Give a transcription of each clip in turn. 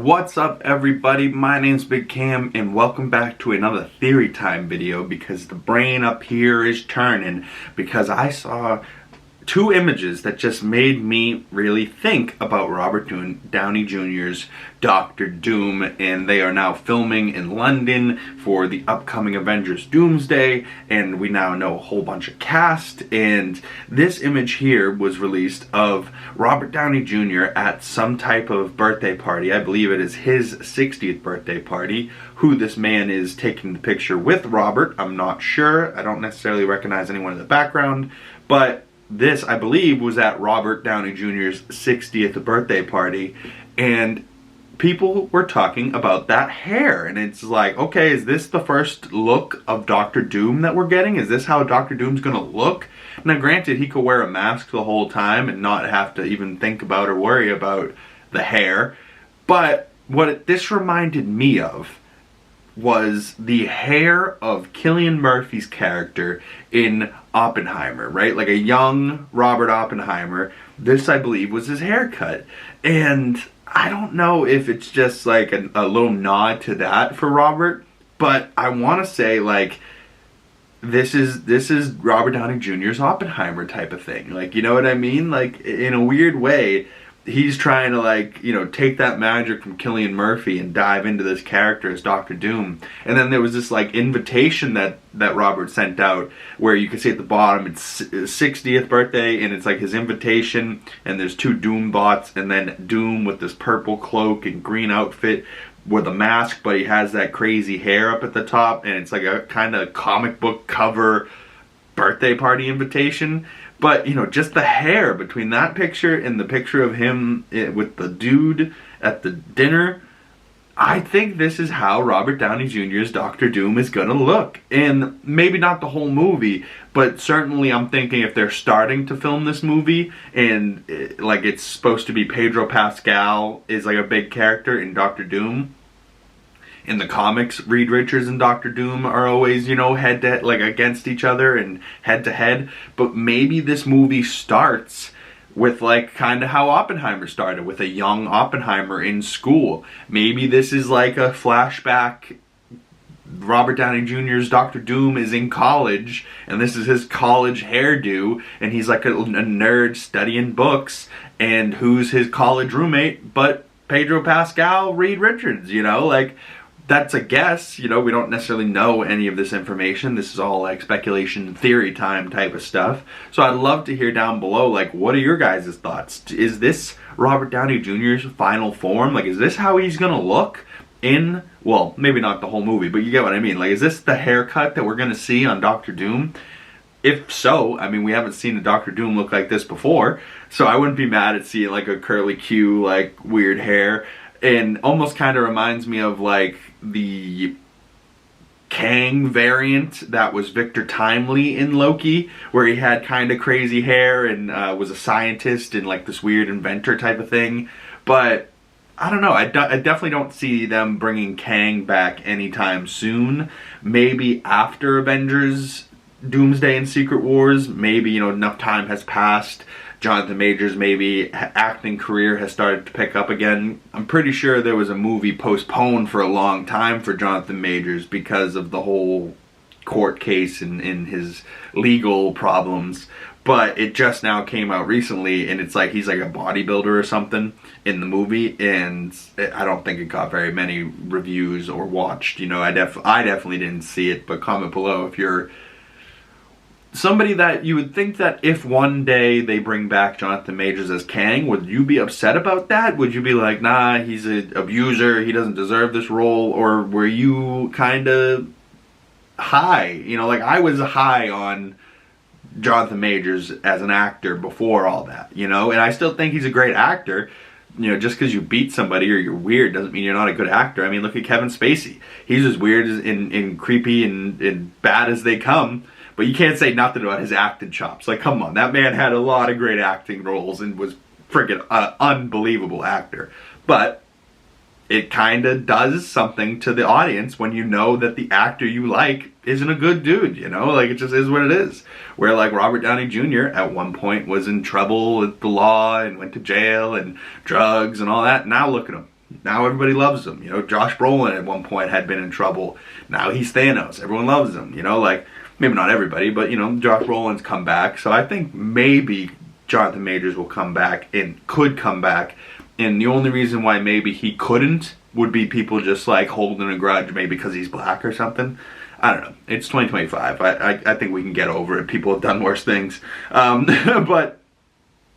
What's up, everybody? My name's Big Cam and welcome back to another theory time video, because the brain up here is turning because I saw two images that just made me really think about Robert Downey Jr.'s Doctor Doom, and they are now filming in London for the upcoming Avengers Doomsday, and we now know a whole bunch of cast. And this image here was released of Robert Downey Jr. at some type of birthday party. I believe it is his 60th birthday party. Who this man is taking the picture with Robert, I'm not sure. I don't necessarily recognize anyone in the background, but this, I believe, was at Robert Downey Jr.'s 60th birthday party, and people were talking about that hair, and it's like, okay, is this the first look of Doctor Doom that we're getting? Is this how Doctor Doom's gonna look? Now, granted, he could wear a mask the whole time and not have to even think about or worry about the hair, but what this reminded me of was the hair of Cillian Murphy's character in Oppenheimer, right? Like a young Robert Oppenheimer. This, I believe, was his haircut. And I don't know if it's just like a little nod to that for Robert, but I want to say, like, this is Robert Downey Jr.'s Oppenheimer type of thing. Like, you know what I mean? Like, in a weird way, he's trying to, like, you know, take that magic from Cillian Murphy and dive into this character as Doctor Doom. And then there was this, like, invitation that Robert sent out where you can see at the bottom it's his 60th birthday, and it's like his invitation, and there's two Doom bots, and then Doom with this purple cloak and green outfit with a mask, but he has that crazy hair up at the top, and it's like a kind of comic book cover birthday party invitation. But, you know, just the hair between that picture and the picture of him with the dude at the dinner, I think this is how Robert Downey Jr.'s Doctor Doom is going to look. And maybe not the whole movie, but certainly I'm thinking if they're starting to film this movie and, like, it's supposed to be Pedro Pascal is, like, a big character in Doctor Doom. In the comics, Reed Richards and Doctor Doom are always, you know, head to head, like against each other and head to head. But maybe this movie starts with, like, kind of how Oppenheimer started, with a young Oppenheimer in school. Maybe this is like a flashback. Robert Downey Jr.'s Doctor Doom is in college, and this is his college hairdo, and he's like a nerd studying books. And who's his college roommate but Pedro Pascal, Reed Richards, you know? Like, that's a guess, you know, we don't necessarily know any of this information. This is all like speculation, theory time type of stuff. So I'd love to hear down below, like, what are your guys' thoughts? Is this Robert Downey Jr.'s final form? Like, is this how he's gonna look in, well, maybe not the whole movie, but you get what I mean. Like, is this the haircut that we're gonna see on Doctor Doom? If so, I mean, we haven't seen a Doctor Doom look like this before, so I wouldn't be mad at seeing, like, a curly Q, like, weird hair. And almost kind of reminds me of, like, the Kang variant that was Victor Timely in Loki, where he had kind of crazy hair and was a scientist and, like, this weird inventor type of thing. But I don't know, I definitely don't see them bringing Kang back anytime soon. Maybe after Avengers Doomsday and Secret Wars, maybe, you know, enough time has passed. Johnathan Majors' maybe acting career has started to pick up again. I'm pretty sure there was a movie postponed for a long time for Johnathan Majors because of the whole court case and his legal problems. But it just now came out recently, and it's like he's like a bodybuilder or something in the movie, and I don't think it got very many reviews or watched. You know, I definitely didn't see it, but comment below if you're somebody that you would think that if one day they bring back Johnathan Majors as Kang, would you be upset about that? Would you be like, nah, he's an abuser, he doesn't deserve this role? Or were you kind of high? You know, like, I was high on Johnathan Majors as an actor before all that, you know? And I still think he's a great actor. You know, just because you beat somebody or you're weird doesn't mean you're not a good actor. I mean, look at Kevin Spacey. He's as weird and creepy and bad as they come. But you can't say nothing about his acting chops. Like, come on, that man had a lot of great acting roles and was freaking unbelievable actor. But it kind of does something to the audience when you know that the actor you like isn't a good dude, you know? Like, it just is what it is. Where, like, Robert Downey Jr. at one point was in trouble with the law and went to jail and drugs and all that. Now look at him. Now everybody loves him. You know, Josh Brolin at one point had been in trouble. Now he's Thanos. Everyone loves him. You know, like, maybe not everybody, but, you know, Josh Brolin's come back. So I think maybe Johnathan Majors will come back and could come back. And the only reason why maybe he couldn't would be people just, like, holding a grudge maybe because he's black or something. I don't know. It's 2025. I think we can get over it. People have done worse things. But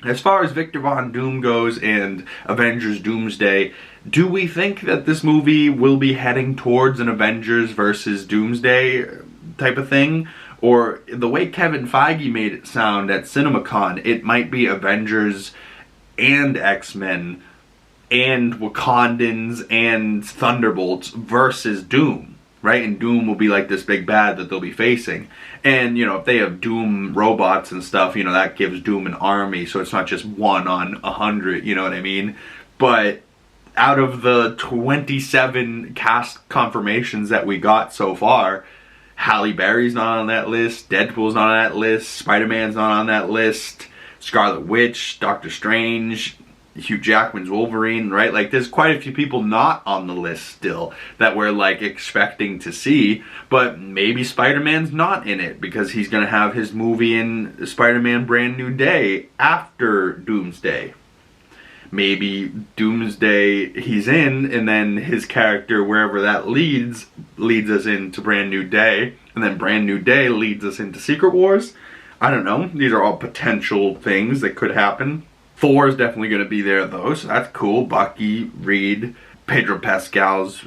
as far as Victor Von Doom goes and Avengers Doomsday, do we think that this movie will be heading towards an Avengers versus Doomsday type of thing? Or the way Kevin Feige made it sound at CinemaCon, it might be Avengers and X-Men and Wakandans and Thunderbolts versus Doom, right? And Doom will be like this big bad that they'll be facing. And, you know, if they have Doom robots and stuff, you know, that gives Doom an army, so it's not just 1 on 100, you know what I mean? But out of the 27 cast confirmations that we got so far, Halle Berry's not on that list, Deadpool's not on that list, Spider-Man's not on that list, Scarlet Witch, Doctor Strange, Hugh Jackman's Wolverine, right? Like, there's quite a few people not on the list still that we're, like, expecting to see, but maybe Spider-Man's not in it because he's gonna have his movie in Spider-Man Brand New Day after Doomsday. Maybe Doomsday he's in, and then his character, wherever that leads us into Brand New Day, and then Brand New Day leads us into Secret Wars. I don't know. These are all potential things that could happen. Thor is definitely going to be there, though, so that's cool. Bucky, Reed, Pedro Pascal's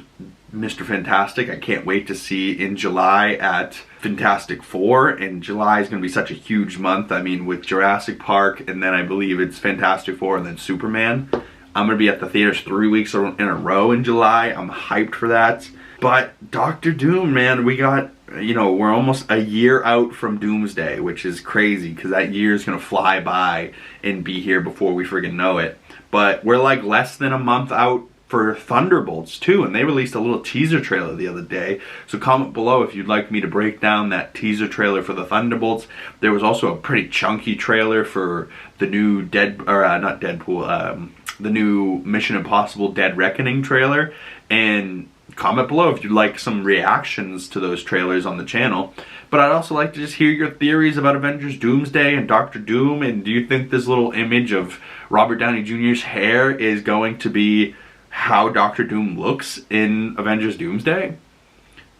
Mr. Fantastic. I can't wait to see in July at Fantastic Four, and July is going to be such a huge month. I mean, with Jurassic Park, and then I believe it's Fantastic Four, and then Superman. I'm going to be at the theaters 3 weeks in a row in July. I'm hyped for that. But Doctor Doom, man, we got, you know, we're almost a year out from Doomsday, which is crazy because that year is going to fly by and be here before we friggin' know it. But we're like less than a month out for Thunderbolts too, and they released a little teaser trailer the other day. So comment below if you'd like me to break down that teaser trailer for the Thunderbolts. There was also a pretty chunky trailer for the new the new Mission Impossible Dead Reckoning trailer, and comment below if you'd like some reactions to those trailers on the channel. But I'd also like to just hear your theories about Avengers Doomsday and Doctor Doom, and do you think this little image of Robert Downey Jr.'s hair is going to be how Doctor Doom looks in Avengers Doomsday?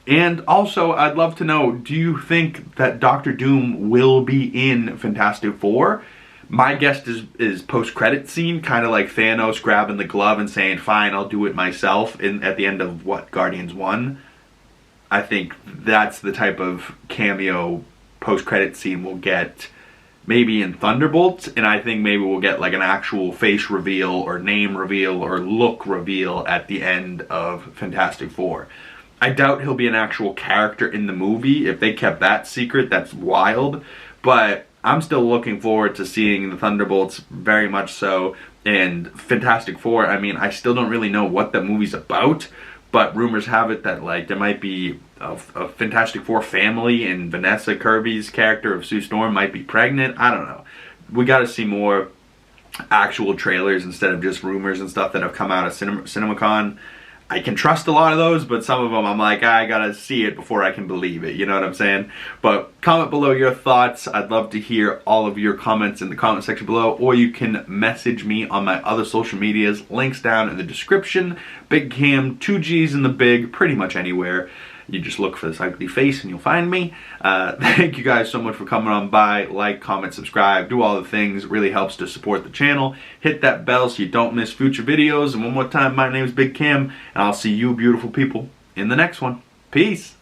And also, I'd love to know, do you think that Doctor Doom will be in Fantastic Four? My guess is post-credit scene, kind of like Thanos grabbing the glove and saying, fine, I'll do it myself, at the end of, what, Guardians 1? I think that's the type of cameo post-credit scene we'll get maybe in Thunderbolts, and I think maybe we'll get like an actual face reveal or name reveal or look reveal at the end of Fantastic Four. I doubt he'll be an actual character in the movie. If they kept that secret, that's wild, but I'm still looking forward to seeing the Thunderbolts, very much so, and Fantastic Four. I mean, I still don't really know what that movie's about, but rumors have it that, like, there might be a Fantastic Four family, and Vanessa Kirby's character of Sue Storm might be pregnant. I don't know. We gotta see more actual trailers instead of just rumors and stuff that have come out of CinemaCon. I can trust a lot of those, but some of them I'm like, I gotta see it before I can believe it, you know what I'm saying? But comment below your thoughts. I'd love to hear all of your comments in the comment section below, or you can message me on my other social medias, links down in the description. Bigg Cam, 2 G's in the Bigg, pretty much anywhere. You just look for this ugly face and you'll find me. Thank you guys so much for coming on by. Like, comment, subscribe, do all the things. It really helps to support the channel. Hit that bell so you don't miss future videos. And one more time, my name is Bigg Cam, and I'll see you beautiful people in the next one. Peace.